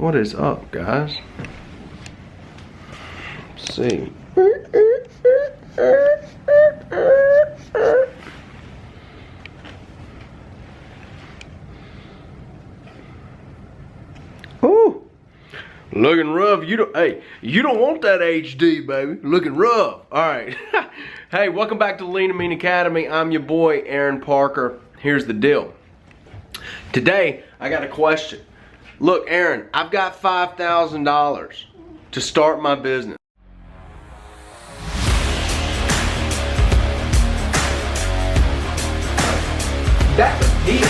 What is up, guys? Let's see. Ooh, looking rough. You don't want that HD, baby. Looking rough. All right. Hey, welcome back to the Lean and Mean Academy. I'm your boy, Aaron Parker. Here's the deal. Today, I got a question. Look, Aaron, I've got $5,000 to start my business. That's a deal.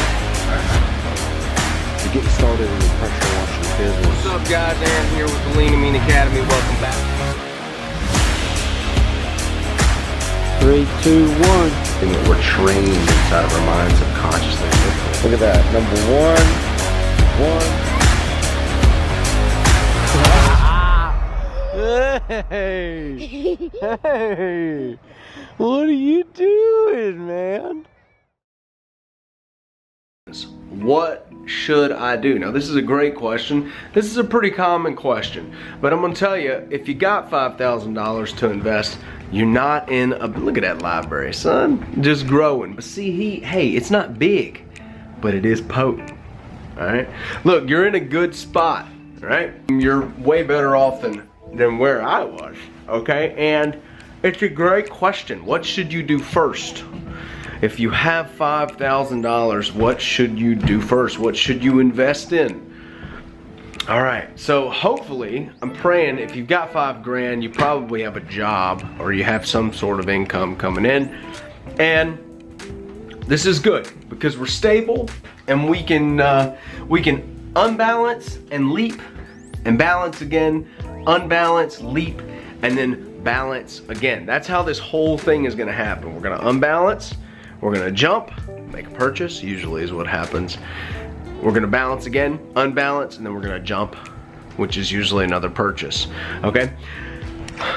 To get started in the pressure washing business. What's up, guys? Aaron here with the Lean and Mean Academy. Welcome back. 3, 2, 1. And that we're trained inside of our minds subconsciously. Look at that. Number 1. Hey! Hey! What are you doing, man? What should I do? Now, this is a great question. This is a pretty common question. But I'm going to tell you, if you got $5,000 to invest, you're not in a... Look at that library, son. Just growing. But see, hey, it's not big, but it is potent. All right? Look, you're in a good spot. All right? You're way better off than where I was. Okay? And it's a great question. What should you do first? If you have $5,000, what should you do first? What should you invest in? All right, so hopefully, I'm praying if you've got $5 grand, you probably have a job or you have some sort of income coming in. And this is good because we're stable and we can unbalance and leap and balance again, unbalance, leap, and then balance again. That's how this whole thing is gonna happen. We're gonna unbalance. We're gonna jump, make a purchase, usually is what happens. We're gonna balance again, unbalance, and then we're gonna jump, which is usually another purchase, okay?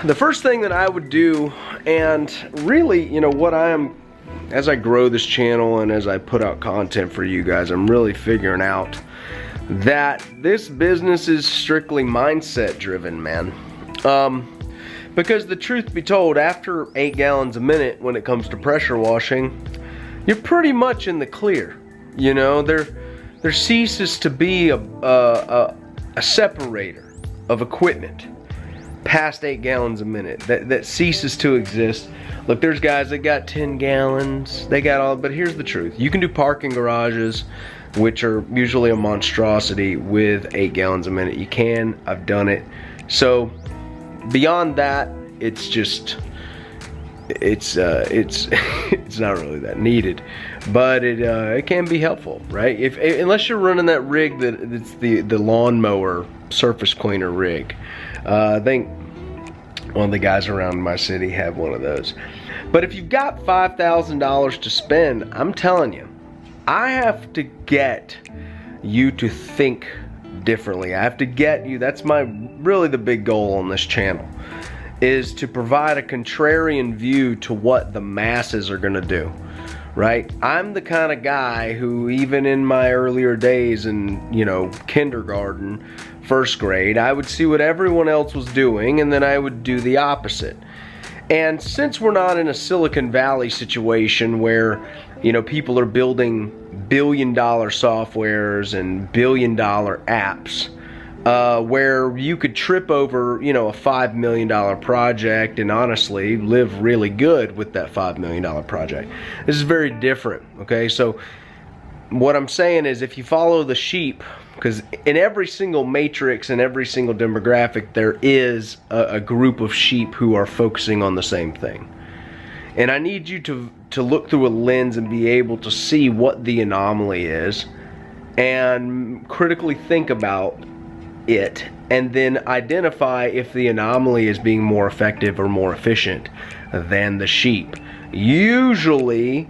The first thing that I would do, and really, you know, what I am, as I grow this channel and as I put out content for you guys, I'm really figuring out that this business is strictly mindset driven, man. Because the truth be told, after 8 gallons a minute when it comes to pressure washing, you're pretty much in the clear. You know, there ceases to be a separator of equipment past 8 gallons a minute. That ceases to exist. Look, there's guys that got 10 gallons, they got all, but here's the truth. You can do parking garages, which are usually a monstrosity, with 8 gallons a minute. You can, I've done it. So, beyond that, it's just, it's not really that needed, but it can be helpful, right? Unless you're running that rig that's the lawnmower surface cleaner rig. I think one of the guys around my city have one of those. But if you've got $5,000 to spend, I'm telling you, I have to get you to think differently. I have to get you, that's really the big goal on this channel, is to provide a contrarian view to what the masses are gonna do, right? I'm the kind of guy who, even in my earlier days in, you know, kindergarten, first grade, I would see what everyone else was doing and then I would do the opposite. And since we're not in a Silicon Valley situation where, you know, people are building billion-dollar softwares and billion-dollar apps, where you could trip over, you know, a $5 million project and honestly live really good with that $5 million project. This is very different, okay? So what I'm saying is, if you follow the sheep, because in every single matrix and every single demographic, there is a group of sheep who are focusing on the same thing. And I need you to look through a lens and be able to see what the anomaly is and critically think about it, and then identify if the anomaly is being more effective or more efficient than the sheep. Usually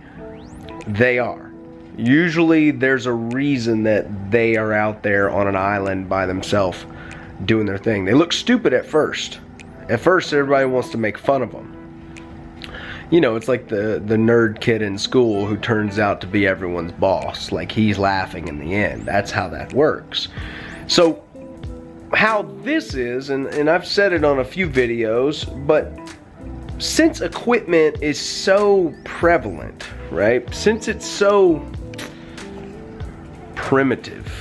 they are. Usually there's a reason that they are out there on an island by themselves doing their thing. They look stupid at first. At first everybody wants to make fun of them. You know, it's like the nerd kid in school who turns out to be everyone's boss. Like, he's laughing in the end. That's how that works. So how this is, and I've said it on a few videos, but since equipment is so prevalent, right? Since it's so primitive,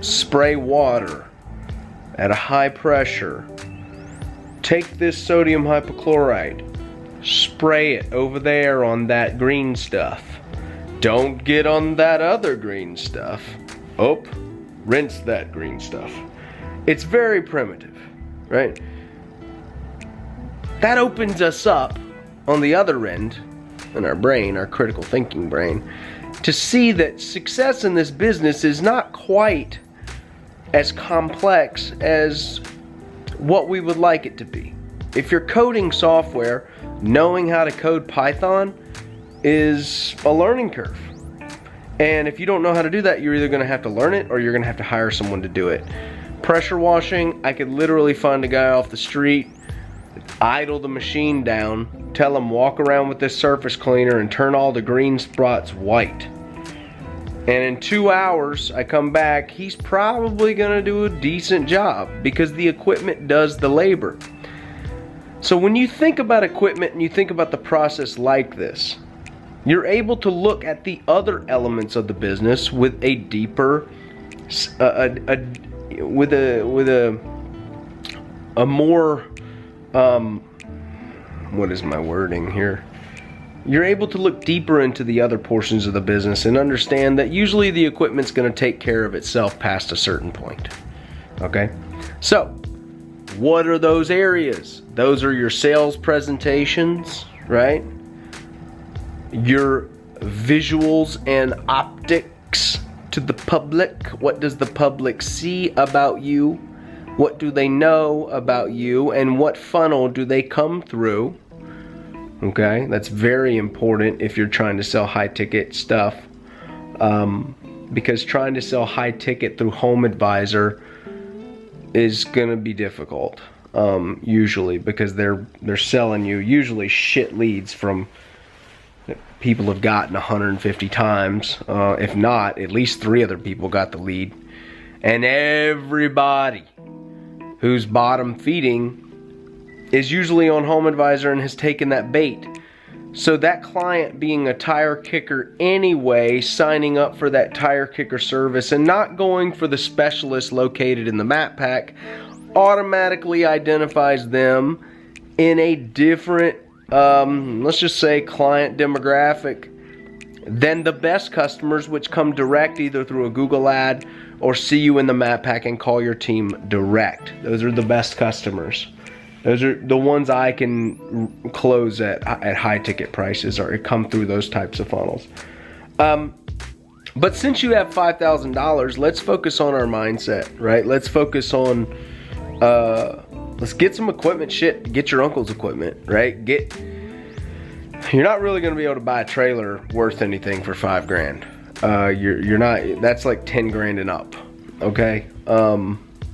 spray water at a high pressure, take this sodium hypochlorite, spray it over there on that green stuff. Don't get on that other green stuff. Oh, rinse that green stuff. It's very primitive, right? That opens us up on the other end, in our brain, our critical thinking brain, to see that success in this business is not quite as complex as what we would like it to be. If you're coding software, knowing how to code Python is a learning curve. And if you don't know how to do that, you're either going to have to learn it or you're going to have to hire someone to do it. Pressure washing, I could literally find a guy off the street, idle the machine down, tell him walk around with this surface cleaner and turn all the green spots white. And in 2 hours, I come back, he's probably gonna do a decent job because the equipment does the labor. So when you think about equipment and you think about the process like this, you're able to look at the other elements of the business with a deeper, with a more, what is my wording here? You're able to look deeper into the other portions of the business and understand that usually the equipment's going to take care of itself past a certain point. Okay? So, what are those areas? Those are your sales presentations, right? Your visuals and optics to the public. What does the public see about you? What do they know about you? And what funnel do they come through? Okay, that's very important if you're trying to sell high ticket stuff, because trying to sell high ticket through HomeAdvisor is gonna be difficult, usually, because they're selling you usually shit leads from people have gotten 150 times, if not, at least 3 other people got the lead, and everybody who's bottom feeding is usually on HomeAdvisor and has taken that bait. So that client being a tire kicker anyway, signing up for that tire kicker service and not going for the specialist located in the map pack, automatically identifies them in a different, let's just say, client demographic than the best customers, which come direct either through a Google ad or see you in the map pack and call your team direct. Those are the best customers. Those are the ones I can close at high ticket prices, or come through those types of funnels. But since you have $5,000, let's focus on our mindset, right? Let's focus on, let's get some equipment shit. Get your uncle's equipment, right? You're not really going to be able to buy a trailer worth anything for $5,000. You're not. That's like 10 grand and up. Okay.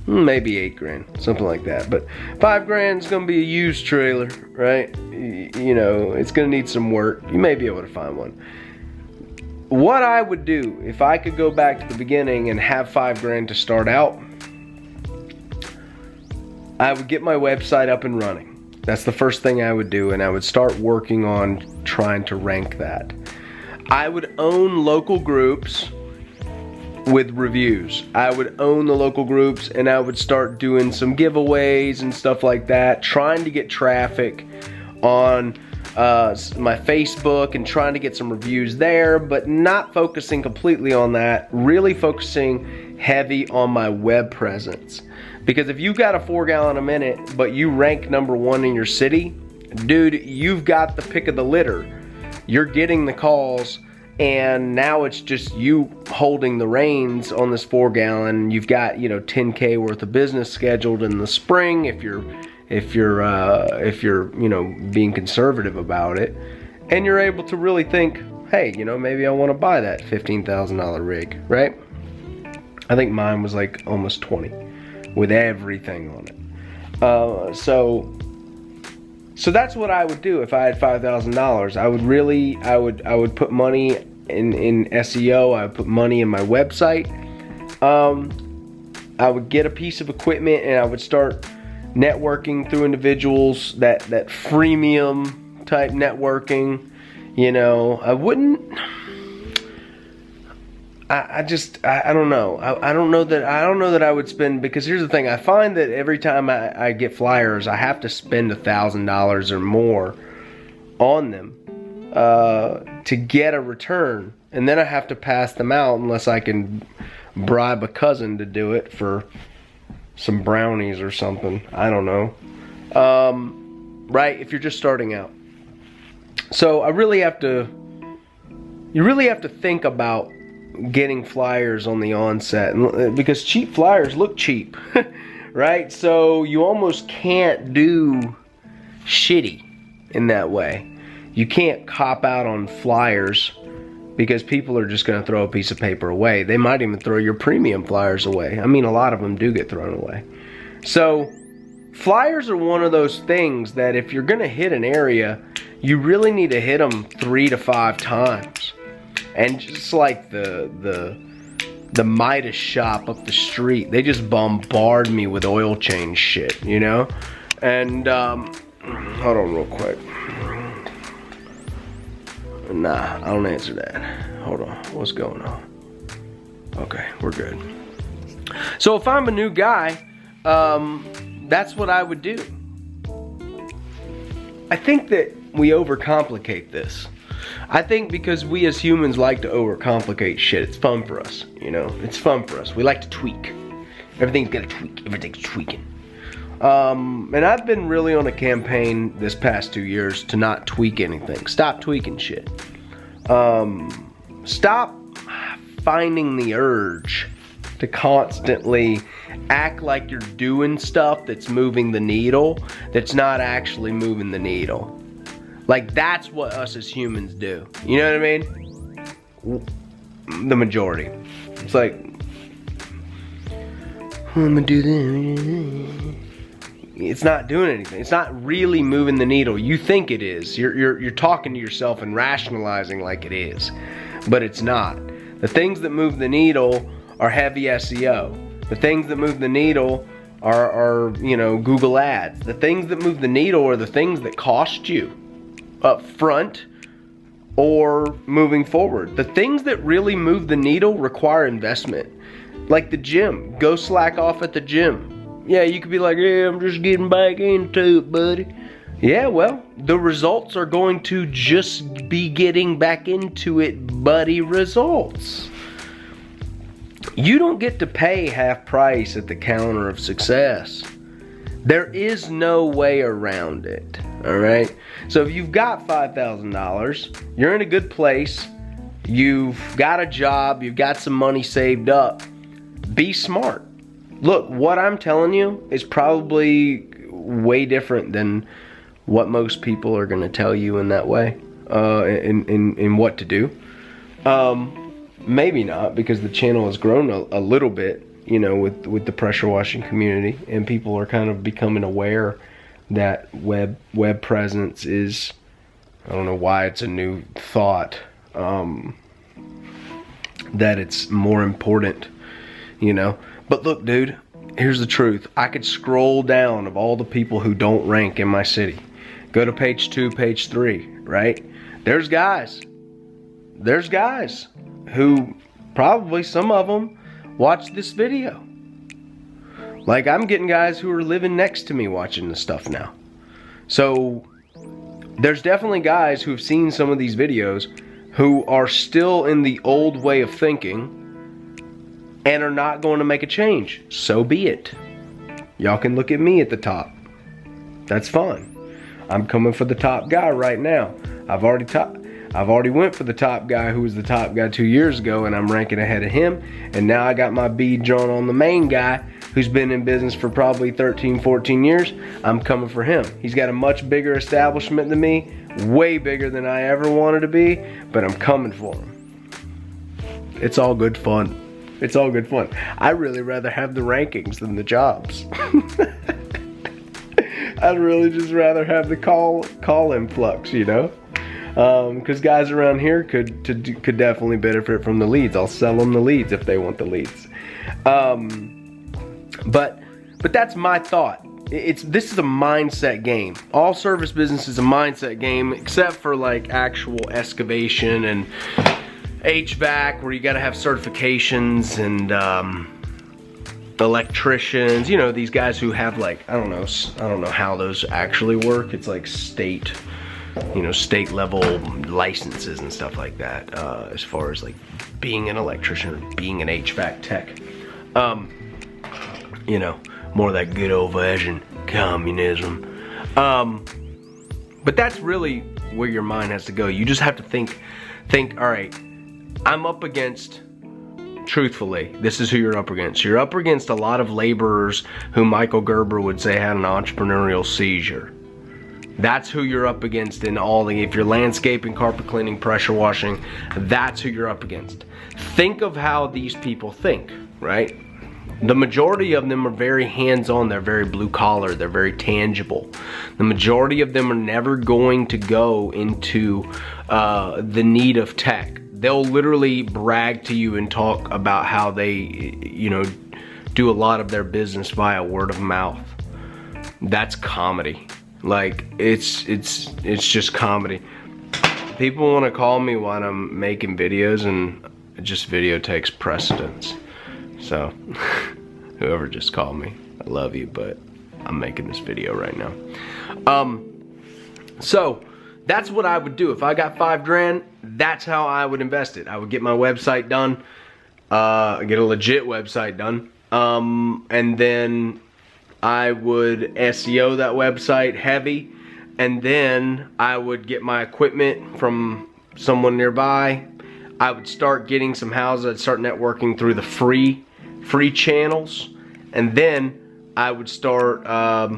Maybe 8 grand, something like that. But 5 grand is gonna be a used trailer, right? You know, it's gonna need some work. You may be able to find one. What I would do if I could go back to the beginning and have 5 grand to start out, I would get my website up and running. That's the first thing I would do, and I would start working on trying to rank that. I would own local groups with reviews. I would own the local groups, and I would start doing some giveaways and stuff like that, trying to get traffic on my Facebook and trying to get some reviews there, but not focusing completely on that, really focusing heavy on my web presence. Because if you've got a 4 gallon a minute, but you rank #1 in your city, dude, you've got the pick of the litter. You're getting the calls, and now it's just you holding the reins on this 4 gallon. You've got, 10K worth of business scheduled in the spring if you're being conservative about it, and you're able to really think, hey, maybe I want to buy that $15,000 rig, right? I think mine was like almost 20 with everything on it. So that's what I would do if I had $5,000. I would put money in SEO. I would put money in my website. I would get a piece of equipment and I would start networking through individuals, that freemium type networking. You know, I wouldn't. I don't know. I don't know that I would spend, because here's the thing. I find that every time I get flyers, I have to spend $1,000 or more on them to get a return, and then I have to pass them out unless I can bribe a cousin to do it for some brownies or something. I don't know. Right? If you're just starting out. So you really have to think about getting flyers on the onset, because cheap flyers look cheap. Right? So you almost can't do shitty in that way. You can't cop out on flyers, because people are just going to throw a piece of paper away. They might even throw your premium flyers away. I mean, a lot of them do get thrown away. So flyers are one of those things that if you're going to hit an area, you really need to hit them 3 to 5 times. And just like the Midas shop up the street, they just bombard me with oil change shit, you know? And hold on real quick. Nah, I don't answer that. Hold on, what's going on? Okay, we're good. So if I'm a new guy, that's what I would do. I think that we overcomplicate this. I think because we as humans like to overcomplicate shit. It's fun for us, you know? It's fun for us. We like to tweak. Everything's got to tweak. Everything's tweaking. And I've been really on a campaign this past 2 years to not tweak anything. Stop tweaking shit. Stop finding the urge to constantly act like you're doing stuff that's moving the needle that's not actually moving the needle. Like, that's what us as humans do. You know what I mean? The majority. It's like, I'm gonna do this. It's not doing anything. It's not really moving the needle. You think it is. You're talking to yourself and rationalizing like it is, but it's not. The things that move the needle are heavy SEO. The things that move the needle are you know, Google ads. The things that move the needle are the things that cost you up front or moving forward. The things that really move the needle require investment. Like the gym. Go slack off at the gym. Yeah, you could be like, yeah, I'm just getting back into it, buddy. Yeah, well, the results are going to just be getting back into it, buddy, results. You don't get to pay half price at the counter of success. There is no way around it, all right? So if you've got $5,000, you're in a good place, you've got a job, you've got some money saved up, be smart. Look, what I'm telling you is probably way different than what most people are going to tell you in that way, in what to do. Maybe not, because the channel has grown a little bit, you know, with the pressure washing community, and people are kind of becoming aware that web presence is, I don't know why it's a new thought, that it's more important, you know. But look, dude, here's the truth. I could scroll down of all the people who don't rank in my city. Go to page 2, page 3, right? There's guys who, probably some of them, watch this video. Like, I'm getting guys who are living next to me watching this stuff now. So there's definitely guys who have seen some of these videos who are still in the old way of thinking and are not going to make a change. So be it. Y'all can look at me at the top. That's fine. I'm coming for the top guy right now. I've already went for the top guy who was the top guy 2 years ago, and I'm ranking ahead of him. And now I got my bead drawn on the main guy who's been in business for probably 13, 14 years. I'm coming for him. He's got a much bigger establishment than me, way bigger than I ever wanted to be, but I'm coming for him. It's all good fun. It's all good fun. I'd really rather have the rankings than the jobs. I'd really just rather have the call influx, you know? Because guys around here could definitely benefit from the leads. I'll sell them the leads if they want the leads. But that's my thought. This is a mindset game. All service business is a mindset game, except for like actual excavation and HVAC, where you got to have certifications, and electricians. You know, these guys who have like, I don't know how those actually work. It's like state, you know, state level licenses and stuff like that, as far as like being an electrician or being an HVAC tech. You know, more of that good old-fashioned communism. But that's really where your mind has to go. You just have to think, all right, I'm up against, truthfully, this is who you're up against. You're up against a lot of laborers who Michael Gerber would say had an entrepreneurial seizure. That's who you're up against in all the, if you're landscaping, carpet cleaning, pressure washing, that's who you're up against. Think of how these people think, right? The majority of them are very hands-on, they're very blue-collar, they're very tangible. The majority of them are never going to go into the need of tech. They'll literally brag to you and talk about how they, you know, do a lot of their business via word of mouth. That's comedy. Like, it's just comedy. People want to call me while I'm making videos, and just video takes precedence. So, whoever just called me, I love you, but I'm making this video right now. So, that's what I would do. If I got $5 grand, that's how I would invest it. I would get my website done, get a legit website done, and then I would SEO that website heavy, and then I would get my equipment from someone nearby. I would start getting some houses. I'd start networking through the free channels, and then I would start, I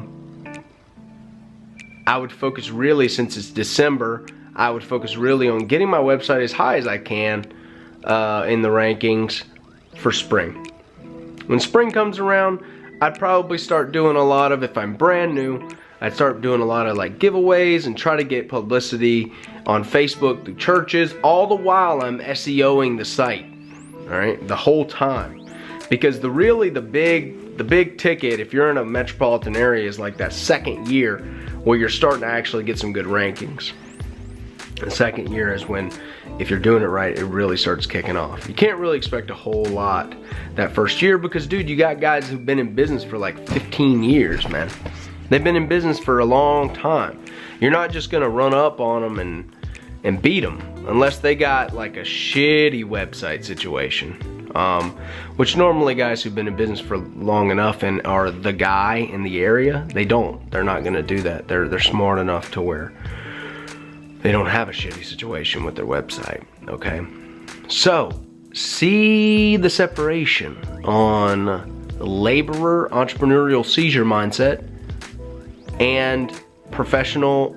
would focus really, since it's December, I would focus really on getting my website as high as I can in the rankings for spring. When spring comes around, I'd probably start doing a lot of, if I'm brand new, I'd start doing a lot of like giveaways and try to get publicity on Facebook through churches, all the while I'm SEOing the site, all right, the whole time. Because the big ticket, if you're in a metropolitan area, is like that second year where you're starting to actually get some good rankings. The second year is when, if you're doing it right, it really starts kicking off. You can't really expect a whole lot that first year because, dude, you got guys who've been in business for like 15 years, man. They've been in business for a long time. You're not just gonna run up on them and beat them unless they got like a shitty website situation. Which normally guys who've been in business for long enough and are the guy in the area, they're not gonna do that. They're smart enough to where they don't have a shitty situation with their website, okay? So, see the separation on laborer, entrepreneurial seizure mindset, and professional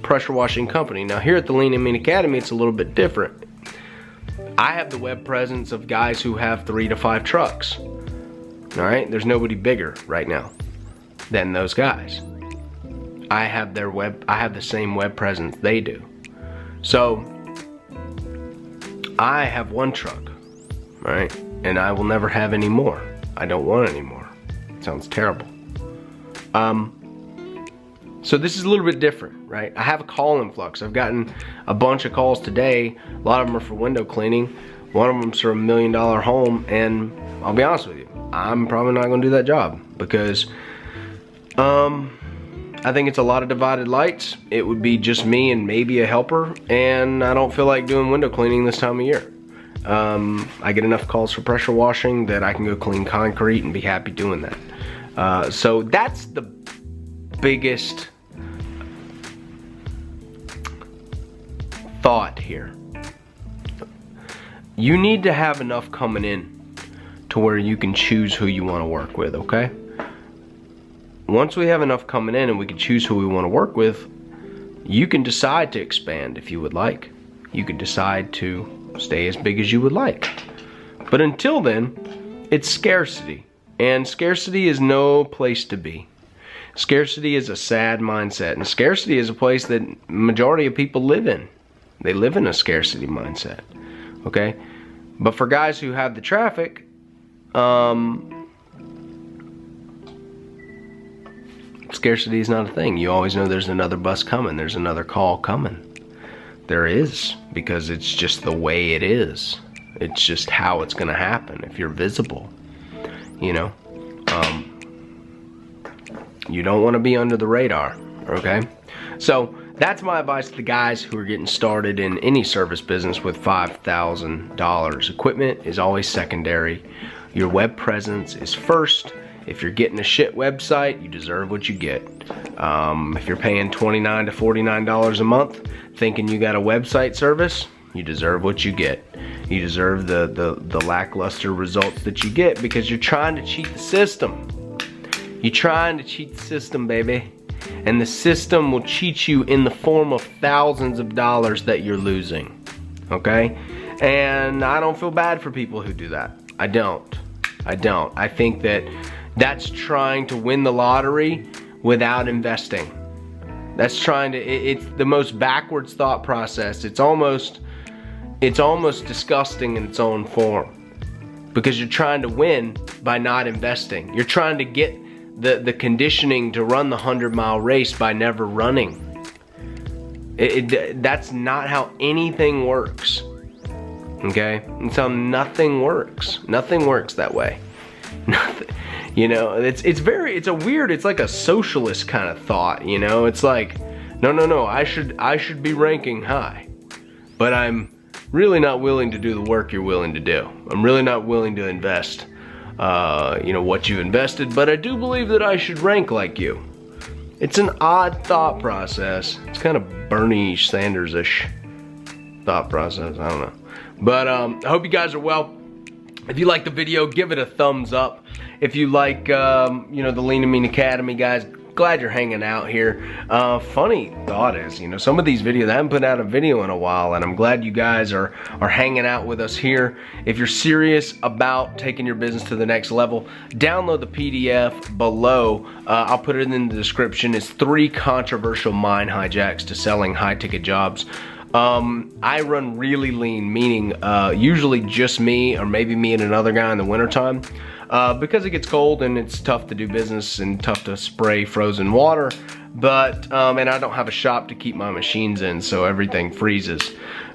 pressure washing company. Now here at the Lean and Mean Academy, it's a little bit different. I have the web presence of guys who have 3 to 5 trucks. All right, there's nobody bigger right now than those guys. I have the same web presence they do. So I have 1 truck, right? And I will never have any more. I don't want any more. It sounds terrible. So this is a little bit different, right? I have a call influx. I've gotten a bunch of calls today. A lot of them are for window cleaning. One of them's for $1 million home, and I'll be honest with you, I'm probably not gonna do that job because I think it's a lot of divided lights. It would be just me and maybe a helper, and I don't feel like doing window cleaning this time of year. I get enough calls for pressure washing that I can go clean concrete and be happy doing that. So that's the biggest thought here. You need to have enough coming in to where you can choose who you want to work with, okay? Once we have enough coming in and we can choose who we want to work with, you can decide to expand if you would like. You could decide to stay as big as you would like. But until then, it's scarcity. And scarcity is no place to be. Scarcity is a sad mindset, and scarcity is a place that majority of people live in. They live in a scarcity mindset, okay? But for guys who have the traffic, scarcity is not a thing. You always know there's another bus coming. There's another call coming. There is, because it's just the way it is. It's just how it's gonna happen if you're visible, you know. You don't want to be under the radar, okay? So that's my advice to the guys who are getting started in any service business with $5,000. Equipment is always secondary. Your web presence is first. If you're getting a shit website, you deserve what you get. If you're paying $29 to $49 a month, thinking you got a website service, you deserve what you get. You deserve the lackluster results that you get because you're trying to cheat the system. You're trying to cheat the system, baby. And the system will cheat you in the form of thousands of dollars that you're losing, okay? And I don't feel bad for people who do that. I don't. I think that that's trying to win the lottery without investing. That's trying to, it's the most backwards thought process. It's almost disgusting in its own form because you're trying to win by not investing. You're trying to get the conditioning to run the 100-mile race by never running. That's not how anything works, okay? And so nothing works. Nothing works that way. Nothing. You know, it's like a socialist kind of thought, you know? It's like, no, I should be ranking high, but I'm really not willing to do the work you're willing to do. I'm really not willing to invest you know, what you invested, but I do believe that I should rank like you. It's an odd thought process. It's kind of Bernie Sanders-ish thought process. I don't know. But I hope you guys are well. If you like the video, give it a thumbs up. If you like, you know, the Lean and Mean Academy, guys, glad you're hanging out here. Funny thought is, you know, some of these videos, I haven't put out a video in a while, and I'm glad you guys are hanging out with us here. If you're serious about taking your business to the next level, download the PDF below. I'll put it in the description. It's 3 controversial mind hijacks to selling high-ticket jobs. I run really lean, meaning usually just me or maybe me and another guy in the wintertime. Because it gets cold and it's tough to do business and tough to spray frozen water, but and I don't have a shop to keep my machines in, so everything freezes.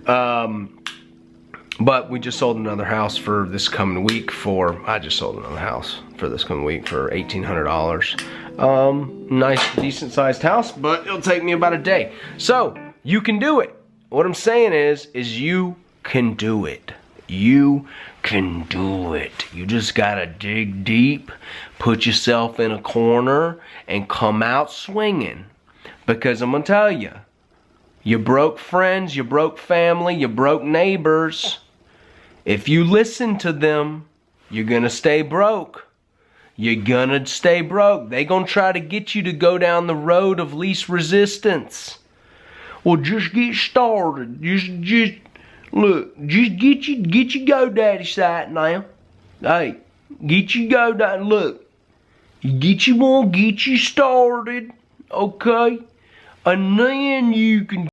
But we just sold another house for this coming week I just sold another house for this coming week for $1,800. Nice, decent sized house, but it'll take me about a day. So you can do it. What I'm saying is you can do it. You can do it. You just gotta dig deep, put yourself in a corner, and come out swinging. Because I'm gonna tell you, you broke friends, you broke family, you broke neighbors. If you listen to them, you're gonna stay broke. You're gonna stay broke. They gonna try to get you to go down the road of least resistance. Well, just get started. Just look, just get your GoDaddy site now. Hey, get your GoDaddy. Look, get you started, okay? And then you can